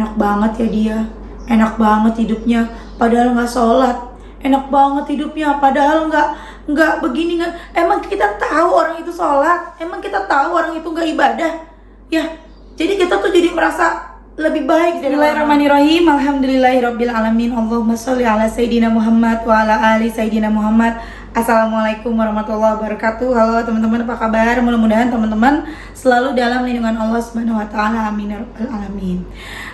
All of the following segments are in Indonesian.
enak banget ya dia, enak banget hidupnya padahal nggak sholat, enak banget hidupnya padahal nggak begini, nggak. Emang kita tahu orang itu sholat, emang kita tahu orang itu nggak ibadah ya. Jadi kita tuh jadi merasa lebih baik. Bismillahirrahmanirrahim. Alhamdulillahirabbil alamin. Allahumma sholli ala sayyidina Muhammad wa ala ali sayyidina Muhammad. Assalamualaikum warahmatullahi wabarakatuh. Halo teman-teman, apa kabar? Mudah-mudahan teman-teman selalu dalam lindungan Allah Subhanahu wa taala. Amin ya rabbal alamin.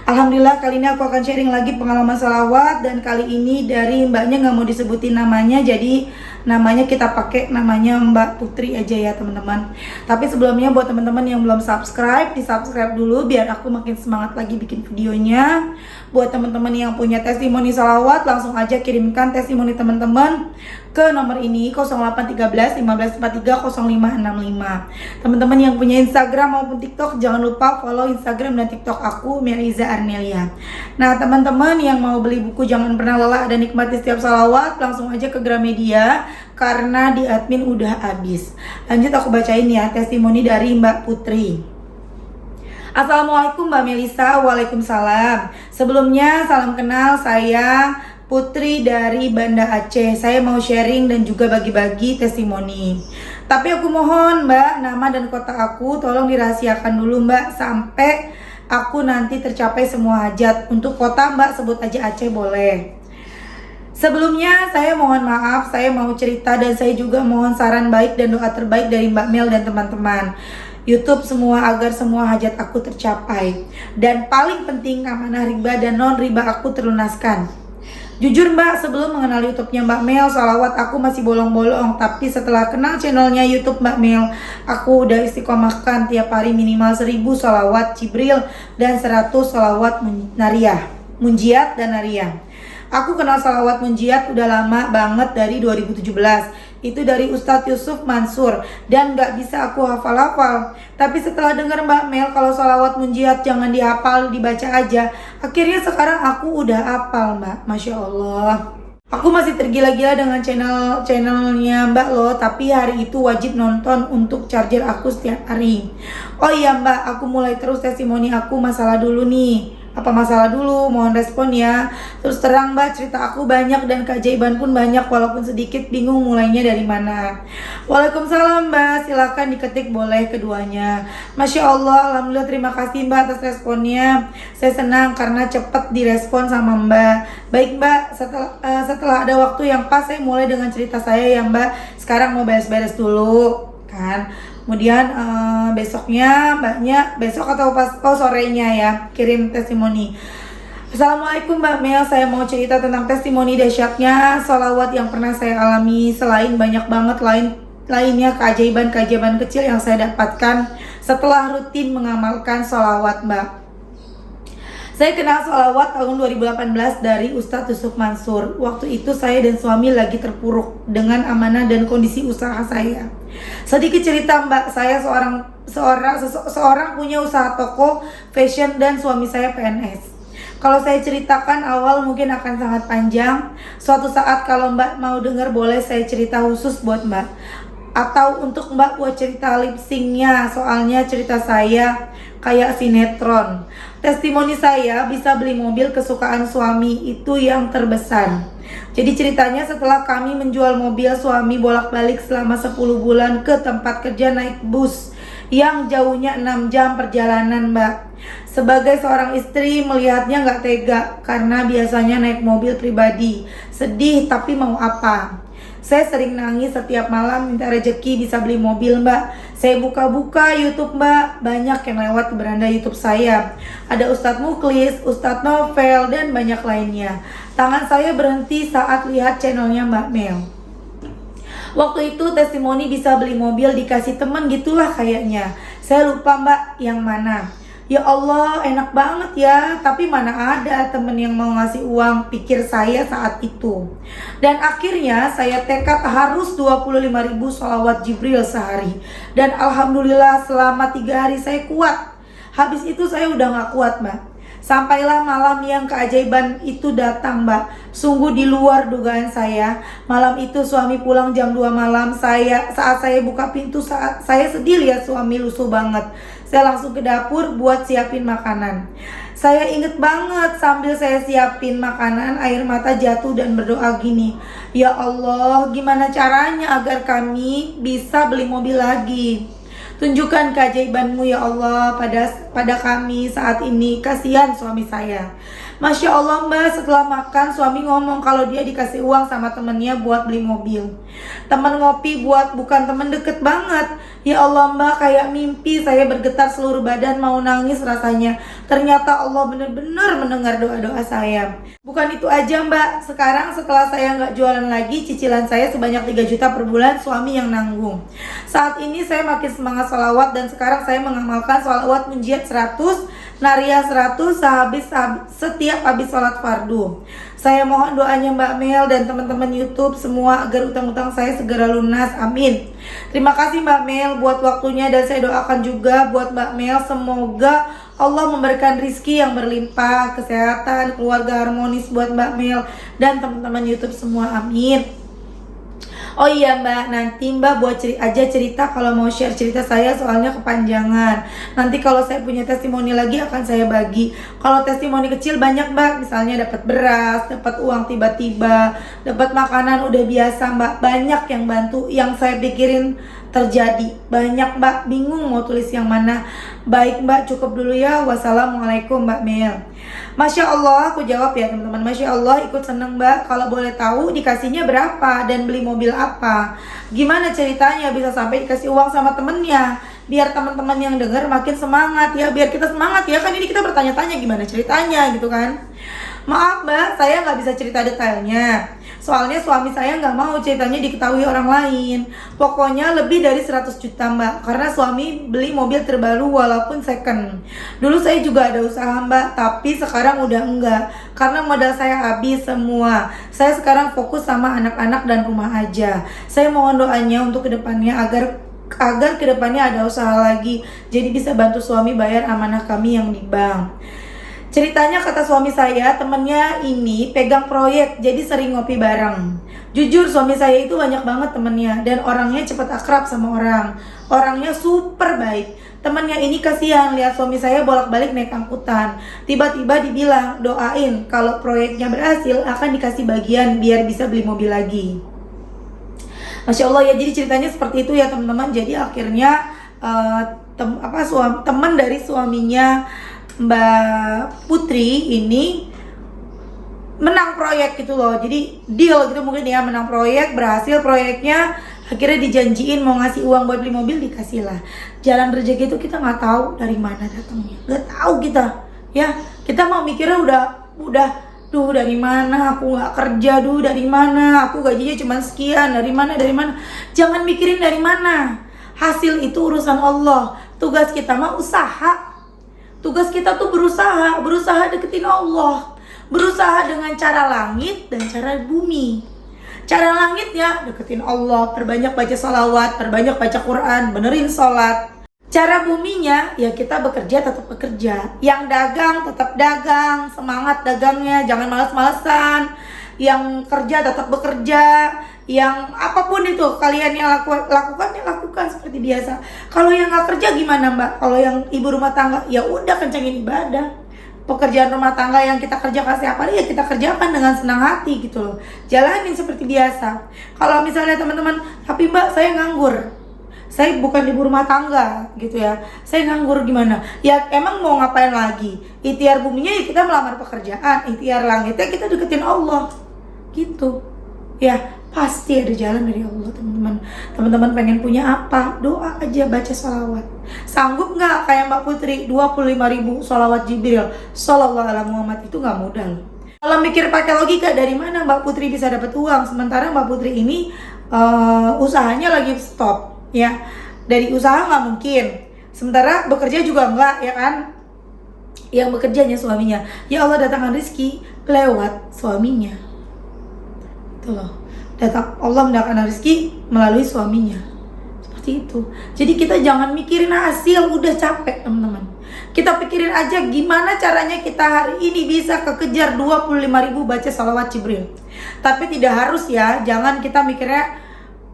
Alhamdulillah, kali ini aku akan sharing lagi pengalaman salawat, dan kali ini dari mbaknya nggak mau disebutin namanya, jadi namanya kita pakai namanya Mbak Putri aja ya teman-teman. Tapi sebelumnya buat teman-teman yang belum subscribe, di subscribe dulu biar aku makin semangat lagi bikin videonya. Buat teman-teman yang punya testimoni salawat, langsung aja kirimkan testimoni teman-teman ke nomor ini 0813 1543 0565. Teman-teman yang punya Instagram maupun TikTok, jangan lupa follow Instagram dan TikTok aku, Meliza Arnelia. Nah teman-teman yang mau beli buku Jangan Pernah Lelah dan Nikmati Setiap Salawat, langsung aja ke Gramedia karena di admin udah habis. Lanjut aku bacain ya testimoni dari Mbak Putri. Assalamualaikum Mbak Melisa. Waalaikumsalam. Sebelumnya salam kenal, saya Putri dari Banda Aceh. Saya mau sharing dan juga bagi-bagi testimoni. Tapi aku mohon Mbak, nama dan kota aku tolong dirahasiakan dulu Mbak, sampai aku nanti tercapai semua hajat. Untuk kota Mbak sebut aja Aceh boleh. Sebelumnya saya mohon maaf, saya mau cerita dan saya juga mohon saran baik dan doa terbaik dari Mbak Mel dan teman-teman YouTube semua agar semua hajat aku tercapai. Dan paling penting amanah riba dan non riba aku terlunaskan. Jujur Mbak, sebelum mengenal YouTube-nya Mbak Mel, salawat aku masih bolong-bolong. Tapi setelah kenal channelnya YouTube Mbak Mel, aku udah istiqomahkan tiap hari minimal 1000 salawat Jibril dan 100 salawat Nariyah, Munjiat dan Nariyah. Aku kenal salawat Munjiat udah lama banget, dari 2017. Itu dari Ustadz Yusuf Mansur, dan gak bisa aku hafal-hafal. Tapi setelah dengar Mbak Mel kalau salawat Munjiat jangan dihafal, dibaca aja, akhirnya sekarang aku udah hafal Mbak. Masya Allah. Aku masih tergila-gila dengan channelnya Mbak loh. Tapi hari itu wajib nonton untuk charger aku setiap hari. Oh iya Mbak, aku mulai terus testimoni aku. Masalah dulu nih. Apa masalah dulu? Mohon respon ya. Terus terang Mbak, cerita aku banyak dan keajaiban pun banyak, walaupun sedikit bingung mulainya dari mana. Waalaikumsalam Mbak, silakan diketik boleh keduanya. Masya Allah, alhamdulillah, terima kasih Mbak atas responnya. Saya senang karena cepat direspon sama Mbak. Baik Mbak, setelah ada waktu yang pas, saya mulai dengan cerita saya ya Mbak. Sekarang mau beres-beres dulu kan. Kemudian besoknya mbaknya, besok atau pas sorenya ya, kirim testimoni. Assalamualaikum Mbak Mel, saya mau cerita tentang testimoni dahsyatnya salawat yang pernah saya alami. Selain banyak banget lainnya keajaiban-keajaiban kecil yang saya dapatkan setelah rutin mengamalkan salawat Mbak. Saya kenal salawat tahun 2018 dari Ustadz Yusuf Mansur. Waktu itu saya dan suami lagi terpuruk dengan amanah dan kondisi usaha saya. Sedikit cerita Mbak, saya seorang punya usaha toko fashion dan suami saya PNS. Kalau saya ceritakan awal mungkin akan sangat panjang. Suatu saat kalau Mbak mau dengar boleh saya cerita khusus buat Mbak. Atau untuk Mbak buat cerita lip sync-nya, soalnya cerita saya kayak sinetron. Testimoni saya bisa beli mobil kesukaan suami, itu yang terbesar. Jadi ceritanya setelah kami menjual mobil, suami bolak-balik selama 10 bulan ke tempat kerja naik bus yang jauhnya 6 jam perjalanan Mbak. Sebagai seorang istri melihatnya gak tega karena biasanya naik mobil pribadi. Sedih tapi mau apa? Saya sering nangis setiap malam minta rezeki bisa beli mobil Mbak. Saya buka-buka YouTube Mbak, banyak yang lewat ke beranda YouTube saya. Ada Ustadz Muklis, Ustadz Novel, dan banyak lainnya. Tangan saya berhenti saat lihat channelnya Mbak Mel. Waktu itu testimoni bisa beli mobil dikasih teman gitulah kayaknya. Saya lupa Mbak yang mana. Ya Allah, enak banget ya, tapi mana ada temen yang mau ngasih uang, pikir saya saat itu. Dan akhirnya saya tekad harus 25.000 sholawat Jibril sehari. Dan alhamdulillah selama 3 hari saya kuat. Habis itu saya udah gak kuat Mbak. Sampailah malam yang keajaiban itu datang Mbak. Sungguh di luar dugaan saya. Malam itu suami pulang jam 2 malam. Saat saya buka pintu, saya sedih lihat suami lusuh banget. Saya langsung ke dapur buat siapin makanan. Saya inget banget sambil saya siapin makanan, air mata jatuh dan berdoa gini, ya Allah, gimana caranya agar kami bisa beli mobil lagi? Tunjukkan keajaiban-Mu ya Allah pada kami saat ini. Kasihan suami saya. Masya Allah Mbak, setelah makan suami ngomong kalau dia dikasih uang sama temennya buat beli mobil. Teman ngopi bukan teman deket banget. Ya Allah Mbak, kayak mimpi, saya bergetar seluruh badan, mau nangis rasanya. Ternyata Allah benar-benar mendengar doa-doa saya. Bukan itu aja Mbak, sekarang setelah saya nggak jualan lagi, cicilan saya sebanyak 3 juta per bulan, suami yang nanggung. Saat ini saya makin semangat sholawat dan sekarang saya mengamalkan sholawat munjiat 100, Nariyah 100 setiap habis sholat fardu. Saya mohon doanya Mbak Mel dan teman-teman YouTube semua agar utang-utang saya segera lunas. Amin. Terima kasih Mbak Mel buat waktunya dan saya doakan juga buat Mbak Mel semoga Allah memberikan rizki yang berlimpah, kesehatan, keluarga harmonis buat Mbak Mel dan teman-teman YouTube semua. Amin. Oh iya Mbak, nanti Mbak buat cerita kalau mau share cerita saya, soalnya kepanjangan. Nanti kalau saya punya testimoni lagi akan saya bagi. Kalau testimoni kecil banyak Mbak, misalnya dapat beras, dapat uang tiba-tiba, dapat makanan udah biasa Mbak. Banyak yang bantu, yang saya pikirin terjadi. Banyak Mbak, bingung mau tulis yang mana. Baik Mbak, cukup dulu ya. Wassalamualaikum Mbak Mel. Masya Allah, aku jawab ya teman-teman. Masya Allah, ikut seneng Mbak. Kalau boleh tahu dikasihnya berapa dan beli mobil apa? Gimana ceritanya bisa sampai dikasih uang sama temennya? Biar teman-teman yang denger makin semangat ya. Biar kita semangat ya, kan ini kita bertanya-tanya gimana ceritanya gitu kan. Maaf Mbak, saya nggak bisa cerita detailnya. Soalnya suami saya nggak mau ceritanya diketahui orang lain. Pokoknya lebih dari 100 juta Mbak. Karena suami beli mobil terbaru walaupun second. Dulu saya juga ada usaha Mbak, tapi sekarang udah enggak. Karena modal saya habis semua. Saya sekarang fokus sama anak-anak dan rumah aja. Saya mohon doanya untuk kedepannya agar kedepannya ada usaha lagi. Jadi bisa bantu suami bayar amanah kami yang di bank. Ceritanya kata suami saya, temennya ini pegang proyek, jadi sering ngopi bareng. Jujur suami saya itu banyak banget temennya dan orangnya cepat akrab sama orang. Orangnya super baik. Temennya ini kasihan lihat suami saya bolak-balik naik angkutan. Tiba-tiba dibilang, doain kalau proyeknya berhasil akan dikasih bagian biar bisa beli mobil lagi. Masya Allah ya, jadi ceritanya seperti itu ya teman-teman. Jadi akhirnya teman dari suaminya Mbak Putri ini menang proyek gitu loh. Jadi deal gitu mungkin ya, menang proyek, berhasil proyeknya, akhirnya dijanjiin mau ngasih uang buat beli mobil, dikasih lah. Jalan rezeki itu kita nggak tahu dari mana datangnya, nggak tahu kita ya. Kita mau mikirnya udah duh dari mana aku nggak kerja, duh dari mana aku gajinya cuma sekian, dari mana. Jangan mikirin dari mana, hasil itu urusan Allah. Tugas kita mah usaha. Tugas kita tuh berusaha deketin Allah. Berusaha dengan cara langit dan cara bumi. Cara langitnya deketin Allah, perbanyak baca salawat, perbanyak baca Quran, benerin sholat. Cara buminya ya kita bekerja tetap bekerja. Yang dagang tetap dagang, semangat dagangnya, jangan malas-malesan. Yang kerja tetap bekerja. Yang apapun itu kalian yang lakukan seperti biasa. Kalau yang nggak kerja gimana Mbak? Kalau yang ibu rumah tangga ya udah kencengin ibadah. Pekerjaan rumah tangga yang kita kerjakan setiap hari ya kita kerjakan dengan senang hati gitu loh. Jalanin seperti biasa. Kalau misalnya teman-teman, tapi Mbak saya nganggur, saya bukan ibu rumah tangga gitu ya, saya nganggur gimana? Ya emang mau ngapain lagi? Ikhtiar buminya ya kita melamar pekerjaan, ikhtiar langitnya kita deketin Allah gitu ya. Pasti ada jalan dari Allah teman-teman. Teman-teman pengen punya apa? Doa aja, baca sholawat. Sanggup nggak kayak Mbak Putri 25.000 sholawat Jibril Sallallahu alaihi Muhammad? Itu nggak mudah loh. Kalau mikir pakai logika, dari mana Mbak Putri bisa dapat uang? Sementara Mbak Putri ini usahanya lagi stop ya. Dari usaha nggak mungkin. Sementara bekerja juga nggak ya kan? Yang bekerjanya suaminya. Ya Allah datangkan rezeki lewat suaminya. Itu loh. Datang Allah mendatangkan rezeki melalui suaminya. Seperti itu. Jadi kita jangan mikirin hasil, udah capek teman-teman. Kita pikirin aja gimana caranya kita hari ini bisa kekejar 25.000 baca salawat Jibril. Tapi tidak harus ya, jangan kita mikirnya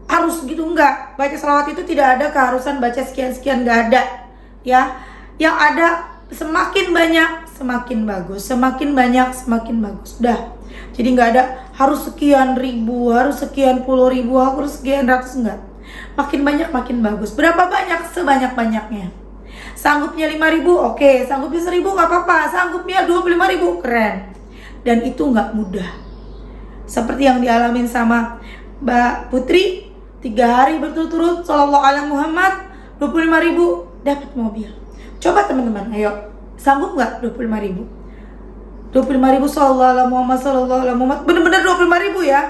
harus gitu, enggak. Baca salawat itu tidak ada keharusan baca sekian-sekian, enggak ada. ya. Yang ada semakin banyak semakin bagus, semakin banyak semakin bagus. Dah. Jadi nggak ada harus sekian ribu, harus sekian puluh ribu, harus sekian ratus, enggak. Makin banyak makin bagus. Berapa banyak? Sebanyak-banyaknya. Sanggupnya 5.000, oke. Sanggupnya 1.000 nggak apa-apa. Sanggupnya 25.000, keren. Dan itu nggak mudah. Seperti yang dialamin sama Mbak Putri, 3 hari berturut-turut Shallallahu alaihi Muhammad, 25.000 dapat mobil. Coba teman-teman, ayo, sanggup nggak 25.000? 25.000 Shallallahu alaihi Muhammad, bener-bener 25.000 ya.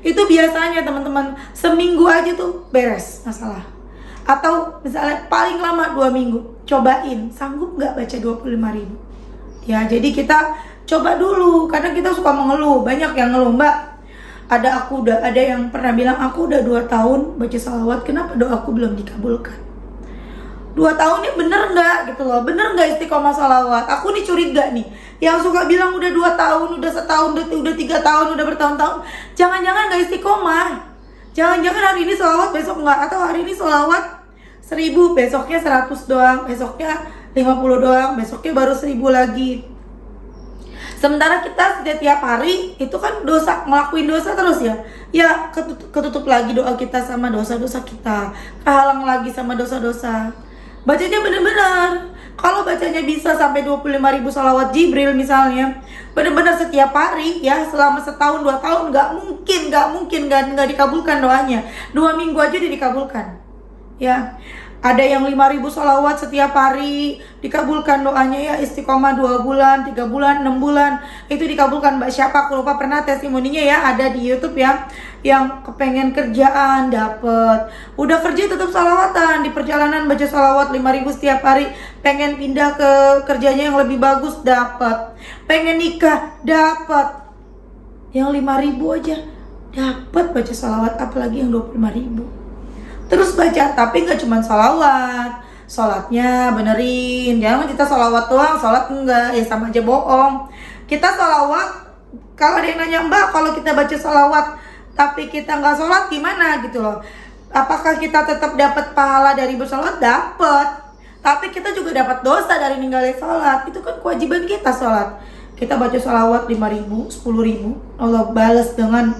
Itu biasanya teman-teman seminggu aja tuh beres masalah. Atau misalnya paling lama 2 minggu. Cobain, sanggup nggak baca 25.000? Ya, jadi kita coba dulu, karena kita suka mengeluh. Banyak yang ngeluh, Mbak. Ada yang pernah bilang, aku udah 2 tahun baca salawat, kenapa doaku belum dikabulkan? 2 tahun ini bener nggak gitu loh, bener nggak istiqomah salawat? Aku nih curiga nih, yang suka bilang udah 2 tahun, udah setahun, udah 3 tahun, udah bertahun-tahun, jangan-jangan nggak istiqomah. Jangan-jangan hari ini salawat, besok nggak, atau hari ini salawat 1.000, besoknya 100 doang, besoknya 50 doang, besoknya baru 1.000 lagi. Sementara kita setiap hari itu kan dosa, ngelakuin dosa terus ya. Ya ketutup lagi doa kita sama dosa-dosa kita, kehalang lagi sama dosa-dosa. Bacanya bener-bener, kalau bacanya bisa sampai 25.000 salawat Jibril misalnya, bener-bener setiap hari ya, selama setahun 2 tahun, nggak mungkin nggak dikabulkan doanya. 2 minggu aja dikabulkan ya. Ada yang 5.000 salawat setiap hari, dikabulkan doanya ya. Istiqomah 2 bulan, 3 bulan, 6 bulan, itu dikabulkan. Mbak siapa, aku lupa, pernah testimoninya ya, ada di YouTube ya. Yang kepengen kerjaan, dapet. Udah kerja tetap salawatan, di perjalanan baca salawat 5.000 setiap hari. Pengen pindah ke kerjanya yang lebih bagus, dapet. Pengen nikah, dapet. Yang 5.000 aja dapet baca salawat, apalagi yang 25.000. Terus baca, tapi nggak cuma salawat, sholatnya benerin. Jangan kita salawat doang, sholat enggak, ya sama aja bohong. Kita salawat, kalau ada yang nanya, Mbak, kalau kita baca salawat tapi kita nggak sholat gimana gitu loh, apakah kita tetap dapat pahala dari bersalawat? Dapat, tapi kita juga dapat dosa dari ninggalin sholat. Itu kan kewajiban kita sholat. Kita baca salawat 5.000, 10.000, Allah balas dengan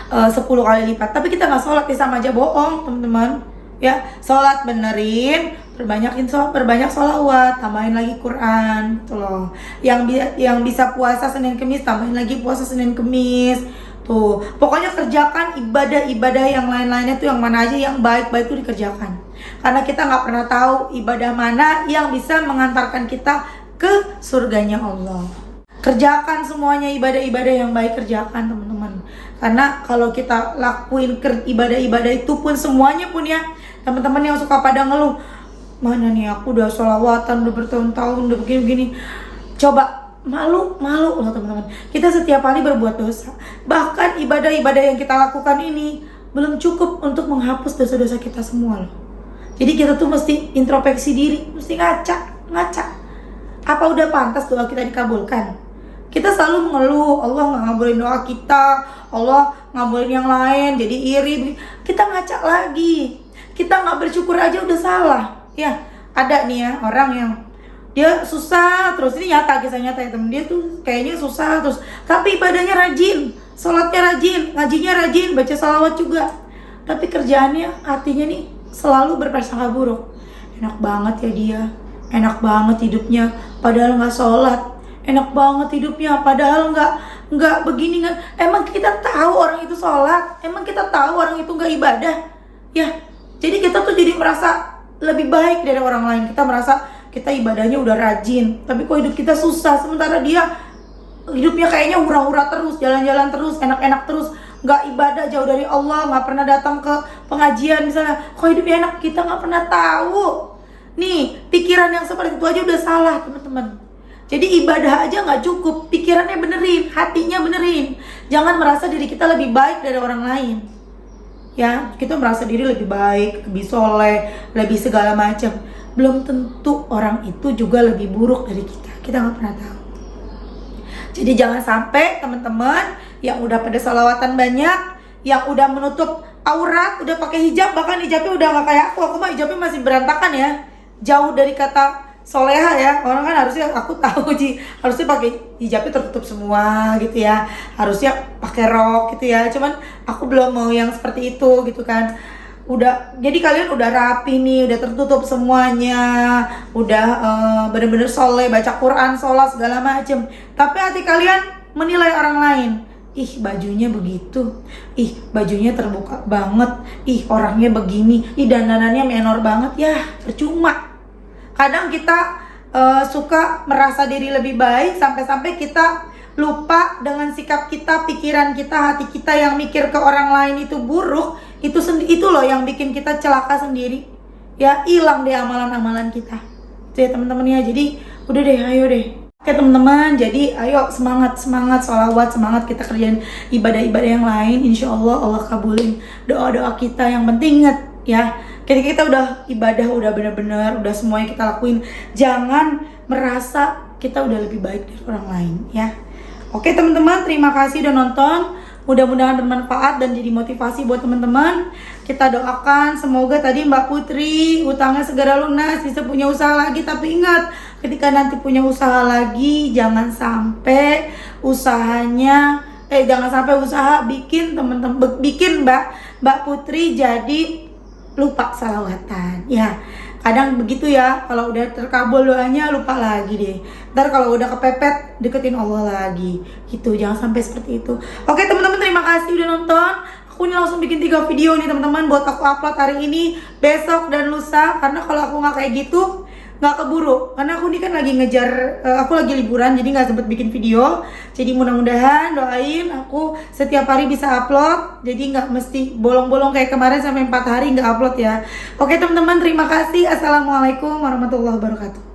10 kali lipat, tapi kita nggak sholat, ya sama aja bohong teman-teman ya. Sholat benerin, perbanyak sholawat, tambahin lagi Quran gitu loh. Yang bisa puasa Senin Kemis, tambahin lagi puasa Senin Kemis tuh. Pokoknya kerjakan ibadah-ibadah yang lain-lainnya tuh, yang mana aja yang baik-baik tuh dikerjakan, karena kita nggak pernah tahu ibadah mana yang bisa mengantarkan kita ke surganya Allah. Kerjakan semuanya ibadah-ibadah yang baik, kerjakan teman-teman. Karena kalau kita lakuin ibadah-ibadah itu pun semuanya pun ya, teman-teman yang suka pada ngeluh, mana nih aku udah sholawatan, udah bertahun-tahun, udah begini-begini. Coba malu loh teman-teman. Kita setiap hari berbuat dosa. Bahkan ibadah-ibadah yang kita lakukan ini belum cukup untuk menghapus dosa-dosa kita semua loh. Jadi kita tuh mesti introspeksi diri, mesti ngaca. Apa udah pantas doa kita dikabulkan? Kita selalu mengeluh, Allah nggak ngabulin doa kita, Allah ngabulin yang lain, jadi iri. Kita ngaca lagi, kita nggak bersyukur aja udah salah. Ya, ada nih ya orang yang dia susah terus, ini nyata, kisah nyata ya temen. Dia tuh kayaknya susah terus, tapi ibadahnya rajin, sholatnya rajin, ngajinya rajin, baca salawat juga. Tapi kerjaannya, hatinya nih selalu berprasangka buruk. Enak banget ya dia, enak banget hidupnya, padahal nggak sholat. Enak banget hidupnya, padahal nggak begini, nggak. Emang kita tahu orang itu sholat? Emang kita tahu orang itu nggak ibadah? Ya, jadi kita tuh jadi merasa lebih baik dari orang lain. Kita merasa kita ibadahnya udah rajin, tapi kok hidup kita susah. Sementara dia hidupnya kayaknya hura-hura terus, jalan-jalan terus, enak-enak terus, nggak ibadah, jauh dari Allah, nggak pernah datang ke pengajian misalnya. Kok hidupnya enak? Kita nggak pernah tahu. Nih, pikiran yang seperti itu aja udah salah teman-teman. Jadi ibadah aja nggak cukup, pikirannya benerin, hatinya benerin. Jangan merasa diri kita lebih baik dari orang lain. Ya, kita merasa diri lebih baik, lebih soleh, lebih segala macam. Belum tentu orang itu juga lebih buruk dari kita. Kita nggak pernah tahu. Jadi jangan sampai teman-teman yang udah pada salawatan banyak, yang udah menutup aurat, udah pakai hijab, bahkan hijabnya udah nggak kayak aku mah hijabnya masih berantakan ya. jauh dari kata soleha ya. Orang kan harusnya, aku tahu Ji, harusnya pakai hijabnya tertutup semua gitu ya, harusnya pakai rok gitu ya, cuman aku belum mau yang seperti itu gitu kan. Udah, jadi kalian udah rapi nih, udah tertutup semuanya, udah bener-bener soleh, baca Quran, sholat segala macem, tapi hati kalian menilai orang lain. Ih, bajunya begitu, ih bajunya terbuka banget, ih orangnya begini, ih dandanannya menor banget. Ya percuma. Kadang kita suka merasa diri lebih baik sampai-sampai kita lupa dengan sikap kita, pikiran kita, hati kita yang mikir ke orang lain itu buruk. Itu loh yang bikin kita celaka sendiri. Ya hilang deh amalan-amalan kita. Itu ya teman-teman ya. Jadi udah deh, ayo deh. Oke teman-teman, jadi ayo semangat sholawat, semangat kita kerjain ibadah-ibadah yang lain. Insya Allah Allah kabulin doa-doa kita. Yang penting ingat ya, ketika kita udah ibadah, udah benar-benar, udah semuanya kita lakuin, jangan merasa kita udah lebih baik dari orang lain ya. Oke teman-teman, terima kasih udah nonton. Mudah-mudahan bermanfaat dan jadi motivasi buat teman-teman. Kita doakan semoga tadi Mbak Putri utangnya segera lunas, bisa punya usaha lagi. Tapi ingat, ketika nanti punya usaha lagi, jangan sampai usaha bikin teman-teman, bikin Mbak Putri jadi lupa salawatan ya. Kadang begitu ya, kalau udah terkabul doanya lupa lagi deh. Ntar kalau udah kepepet deketin Allah lagi gitu. Jangan sampai seperti itu. Oke teman-teman, terima kasih udah nonton. Aku ini langsung bikin 3 video nih teman-teman, buat aku upload hari ini, besok dan lusa. Karena kalau aku nggak kayak gitu nggak keburu, karena aku ini kan lagi ngejar, aku lagi liburan jadi nggak sempet bikin video. Jadi mudah-mudahan doain aku setiap hari bisa upload, jadi nggak mesti bolong-bolong kayak kemarin sampai 4 hari nggak upload ya. Oke teman-teman, terima kasih. Assalamualaikum warahmatullahi wabarakatuh.